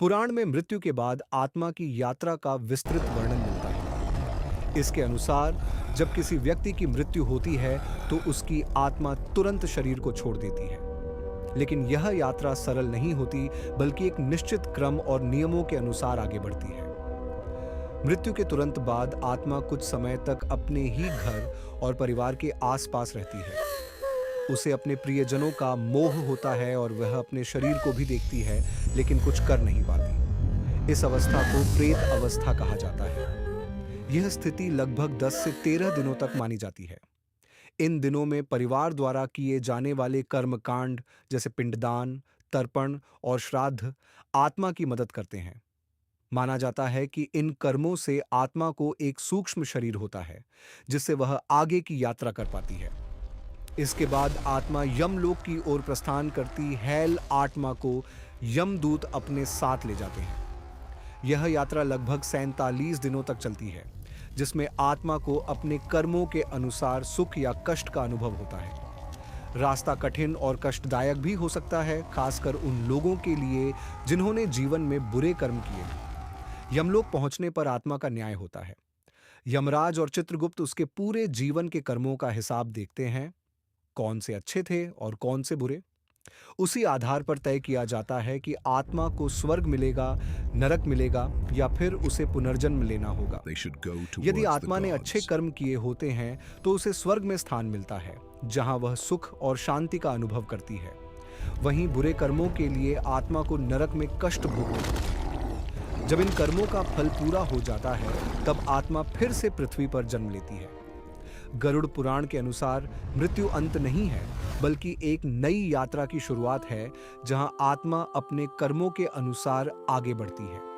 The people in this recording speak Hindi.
पुराण में मृत्यु के बाद आत्मा की यात्रा का विस्तृत वर्णन मिलता है। इसके अनुसार जब किसी व्यक्ति की मृत्यु होती है तो उसकी आत्मा तुरंत शरीर को छोड़ देती है। लेकिन यह यात्रा सरल नहीं होती, बल्कि एक निश्चित क्रम और नियमों के अनुसार आगे बढ़ती है। मृत्यु के तुरंत बाद आत्मा कुछ समय तक अपने ही घर और परिवार के आसपास रहती है। उसे अपने प्रियजनों का मोह होता है और वह अपने शरीर को भी देखती है, लेकिन कुछ कर नहीं पाती। इस अवस्था को प्रेत अवस्था कहा जाता है। यह स्थिति लगभग 10 से 13 दिनों तक मानी जाती है। इन दिनों में परिवार द्वारा किए जाने वाले कर्मकांड जैसे पिंडदान, तर्पण और श्राद्ध आत्मा की मदद करते हैं। माना जाता है कि इन कर्मों से आत्मा को एक सूक्ष्म शरीर होता है, जिससे वह आगे की यात्रा कर पाती है। इसके बाद आत्मा यमलोक की ओर प्रस्थान करती हैल आत्मा को यमदूत अपने साथ ले जाते हैं। यह यात्रा लगभग 47 दिनों तक चलती है, जिसमें आत्मा को अपने कर्मों के अनुसार सुख या कष्ट का अनुभव होता है। रास्ता कठिन और कष्टदायक भी हो सकता है, खासकर उन लोगों के लिए जिन्होंने जीवन में बुरे कर्म किए। यमलोक पहुंचने पर आत्मा का न्याय होता है। यमराज और चित्रगुप्त उसके पूरे जीवन के कर्मों का हिसाब देखते हैं, कौन से अच्छे थे और कौन से बुरे। उसी आधार पर तय किया जाता है कि आत्मा को स्वर्ग मिलेगा, नरक मिलेगा या फिर उसे पुनर्जन्म लेना होगा। यदि आत्मा ने अच्छे कर्म किए होते हैं तो उसे स्वर्ग में स्थान मिलता है, जहां वह सुख और शांति का अनुभव करती है। वहीं बुरे कर्मों के लिए आत्मा को नरक में कष्ट भोगना होता है। जब इन कर्मों का फल पूरा हो जाता है, तब आत्मा फिर से पृथ्वी पर जन्म लेती है। गरुड़ पुराण के अनुसार मृत्यु अंत नहीं है, बल्कि एक नई यात्रा की शुरुआत है, जहां आत्मा अपने कर्मों के अनुसार आगे बढ़ती है।